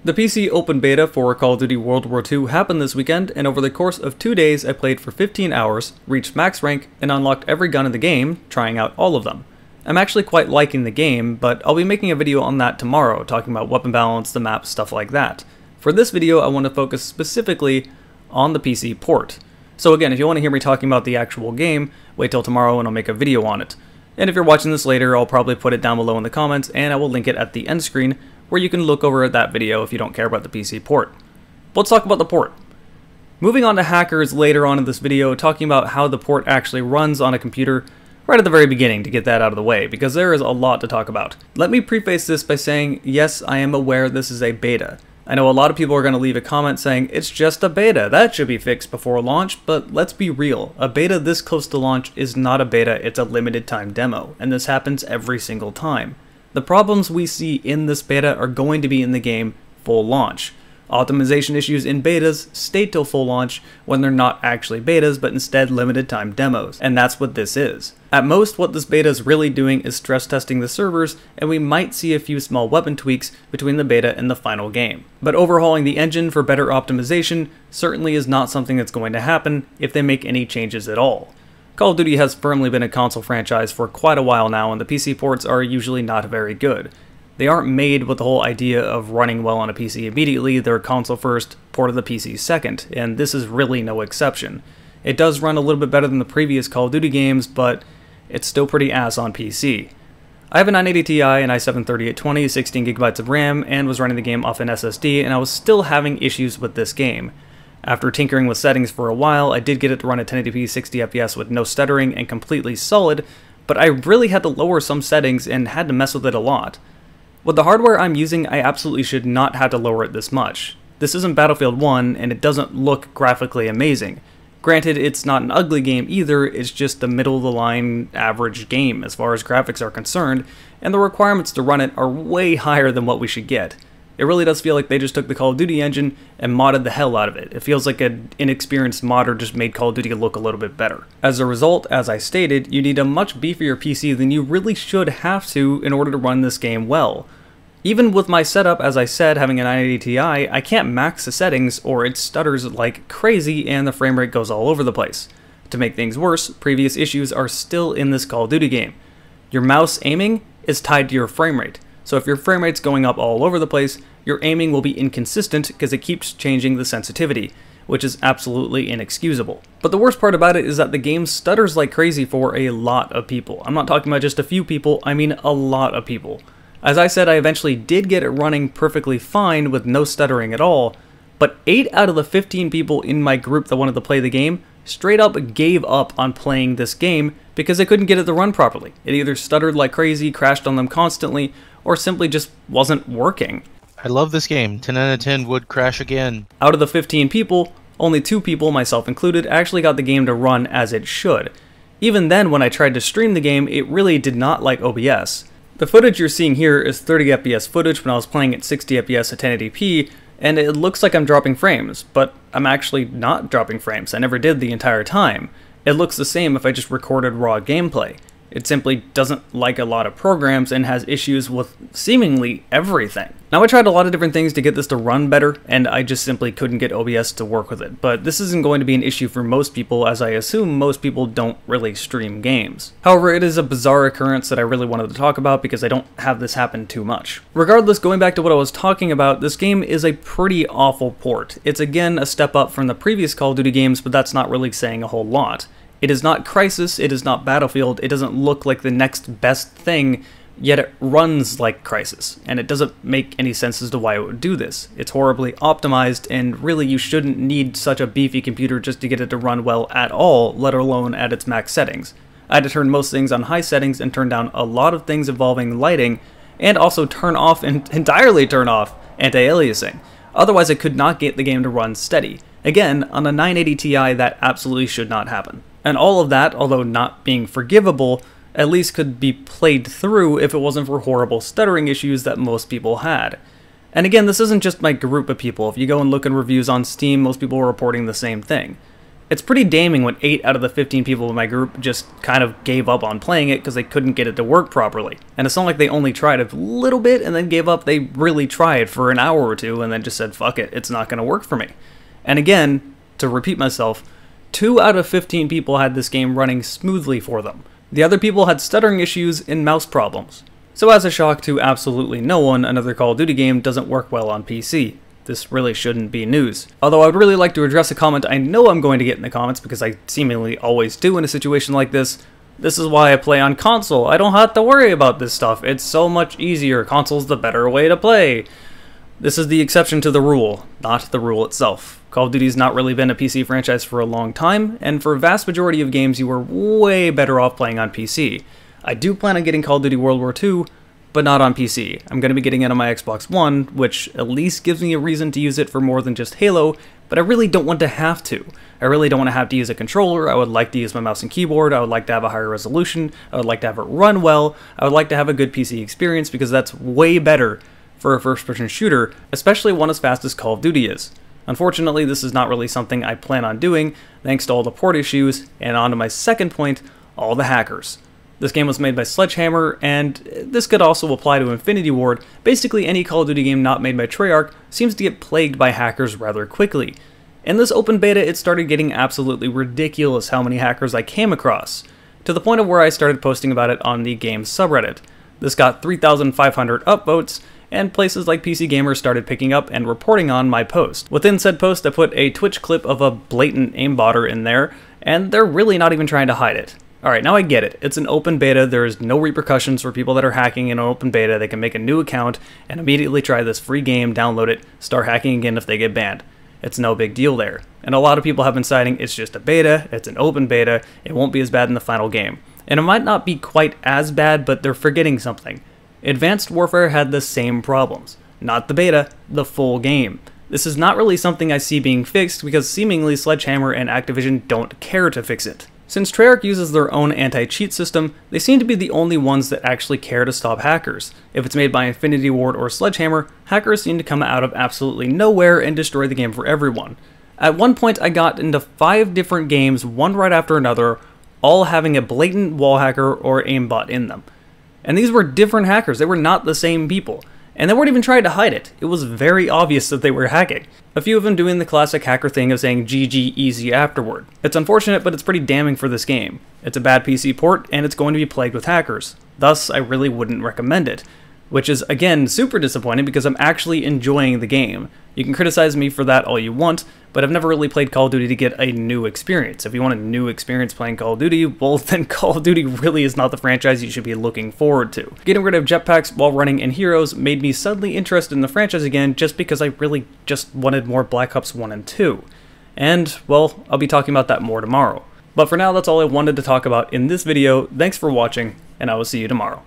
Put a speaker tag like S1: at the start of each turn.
S1: The PC open beta for Call of Duty World War II happened this weekend, and over the course of 2 days I played for 15 hours, reached max rank, and unlocked every gun in the game, trying out all of them. I'm actually quite liking the game, but I'll be making a video on that tomorrow, talking about weapon balance, the map, stuff like that. For this video I want to focus specifically on the PC port. So again, if you want to hear me talking about the actual game, wait till tomorrow and I'll make a video on it. And if you're watching this later, I'll probably put it down below in the comments, and I will link it at the end screen, where you can look over at that video if you don't care about the PC port. But let's talk about the port. Moving on to hackers later on in this video, talking about how the port actually runs on a computer right at the very beginning to get that out of the way, because there is a lot to talk about. Let me preface this by saying, yes, I am aware this is a beta. I know a lot of people are going to leave a comment saying, it's just a beta, that should be fixed before launch, but let's be real, a beta this close to launch is not a beta, it's a limited time demo, and this happens every single time. The problems we see in this beta are going to be in the game full launch. Optimization issues in betas stay till full launch when they're not actually betas but instead limited time demos, and that's what this is. At most, what this beta is really doing is stress testing the servers, and we might see a few small weapon tweaks between the beta and the final game. But overhauling the engine for better optimization certainly is not something that's going to happen if they make any changes at all. Call of Duty has firmly been a console franchise for quite a while now, and the PC ports are usually not very good. They aren't made with the whole idea of running well on a PC immediately, they're console first, port of the PC second, and this is really no exception. It does run a little bit better than the previous Call of Duty games, but it's still pretty ass on PC. I have a 980 Ti, an i7-3820, 16GB of RAM, and was running the game off an SSD, and I was still having issues with this game. After tinkering with settings for a while, I did get it to run at 1080p 60fps with no stuttering and completely solid, but I really had to lower some settings and had to mess with it a lot. With the hardware I'm using, I absolutely should not have to lower it this much. This isn't Battlefield 1, and it doesn't look graphically amazing. Granted, it's not an ugly game either, it's just the middle-of-the-line average game as far as graphics are concerned, and the requirements to run it are way higher than what we should get. It really does feel like they just took the Call of Duty engine and modded the hell out of it. It feels like an inexperienced modder just made Call of Duty look a little bit better. As a result, as I stated, you need a much beefier PC than you really should have to in order to run this game well. Even with my setup, as I said, having a 980 Ti, I can't max the settings or it stutters like crazy and the frame rate goes all over the place. To make things worse, previous issues are still in this Call of Duty game. Your mouse aiming is tied to your frame rate. So if your frame rate's going up all over the place, your aiming will be inconsistent because it keeps changing the sensitivity, which is absolutely inexcusable. But the worst part about it is that the game stutters like crazy for a lot of people. I'm not talking about just a few people, I mean a lot of people. As I said, I eventually did get it running perfectly fine with no stuttering at all, but 8 out of the 15 people in my group that wanted to play the game straight up gave up on playing this game because they couldn't get it to run properly. It either stuttered like crazy, crashed on them constantly, or simply just wasn't working.
S2: I love this game. 10 out of 10 would crash again.
S1: Out of the 15 people, only 2 people, myself included, actually got the game to run as it should. Even then, when I tried to stream the game, it really did not like OBS. The footage you're seeing here is 30fps footage when I was playing at 60fps at 1080p, and it looks like I'm dropping frames, but I'm actually not dropping frames. I never did the entire time. It looks the same if I just recorded raw gameplay. It simply doesn't like a lot of programs and has issues with seemingly everything. Now, I tried a lot of different things to get this to run better, and I just simply couldn't get OBS to work with it. But this isn't going to be an issue for most people, as I assume most people don't really stream games. However, it is a bizarre occurrence that I really wanted to talk about because I don't have this happen too much. Regardless, going back to what I was talking about, this game is a pretty awful port. It's again a step up from the previous Call of Duty games, but that's not really saying a whole lot. It is not Crysis, it is not Battlefield, it doesn't look like the next best thing, yet it runs like Crysis, and it doesn't make any sense as to why it would do this. It's horribly optimized, and really you shouldn't need such a beefy computer just to get it to run well at all, let alone at its max settings. I had to turn most things on high settings and turn down a lot of things involving lighting, and also turn off and entirely turn off anti-aliasing. Otherwise I could not get the game to run steady. Again, on a 980 Ti that absolutely should not happen. And all of that, although not being forgivable, at least could be played through if it wasn't for horrible stuttering issues that most people had. And again, this isn't just my group of people. If you go and look in reviews on Steam, most people are reporting the same thing. It's pretty damning when 8 out of the 15 people in my group just kind of gave up on playing it because they couldn't get it to work properly. And it's not like they only tried a little bit and then gave up. They really tried for an hour or two and then just said, fuck it, it's not going to work for me. And again, to repeat myself, 2 out of 15 people had this game running smoothly for them. The other people had stuttering issues and mouse problems. So as a shock to absolutely no one, another Call of Duty game doesn't work well on PC. This really shouldn't be news. Although I would really like to address a comment I know I'm going to get in the comments because I seemingly always do in a situation like this. This is why I play on console. I don't have to worry about this stuff. It's so much easier. Console's the better way to play. This is the exception to the rule, not the rule itself. Call of Duty's not really been a PC franchise for a long time, and for a vast majority of games you are way better off playing on PC. I do plan on getting Call of Duty World War II, but not on PC. I'm going to be getting it on my Xbox One, which at least gives me a reason to use it for more than just Halo, but I really don't want to have to. I really don't want to have to use a controller. I would like to use my mouse and keyboard. I would like to have a higher resolution. I would like to have it run well. I would like to have a good PC experience because that's way better for a first-person shooter, especially one as fast as Call of Duty is. Unfortunately, this is not really something I plan on doing, thanks to all the port issues, and on to my second point, all the hackers. This game was made by Sledgehammer, and this could also apply to Infinity Ward. Basically, any Call of Duty game not made by Treyarch seems to get plagued by hackers rather quickly. In this open beta, it started getting absolutely ridiculous how many hackers I came across, to the point of where I started posting about it on the game's subreddit. This got 3,500 upvotes, and places like PC Gamer started picking up and reporting on my post. Within said post, I put a Twitch clip of a blatant aimbotter in there, and they're really not even trying to hide it. Alright, now I get it. It's an open beta, there's no repercussions for people that are hacking in an open beta. They can make a new account and immediately try this free game, download it, start hacking again if they get banned. It's no big deal there. And a lot of people have been citing it's just a beta, it's an open beta, it won't be as bad in the final game. And it might not be quite as bad, but they're forgetting something. Advanced Warfare had the same problems. Not the beta, the full game. This is not really something I see being fixed because seemingly Sledgehammer and Activision don't care to fix it. Since Treyarch uses their own anti-cheat system, they seem to be the only ones that actually care to stop hackers. If it's made by Infinity Ward or Sledgehammer, hackers seem to come out of absolutely nowhere and destroy the game for everyone. At one point I got into 5 different games, one right after another, all having a blatant wall hacker or aimbot in them. And these were different hackers, they were not the same people. And they weren't even trying to hide it. It was very obvious that they were hacking. A few of them doing the classic hacker thing of saying GG easy afterward. It's unfortunate, but it's pretty damning for this game. It's a bad PC port, and it's going to be plagued with hackers. Thus, I really wouldn't recommend it. Which is, again, super disappointing because I'm actually enjoying the game. You can criticize me for that all you want, but I've never really played Call of Duty to get a new experience. If you want a new experience playing Call of Duty, well then Call of Duty really is not the franchise you should be looking forward to. Getting rid of jetpacks while running in Heroes made me suddenly interested in the franchise again just because I really just wanted more Black Ops 1 and 2. And, well, I'll be talking about that more tomorrow. But for now, that's all I wanted to talk about in this video. Thanks for watching, and I will see you tomorrow.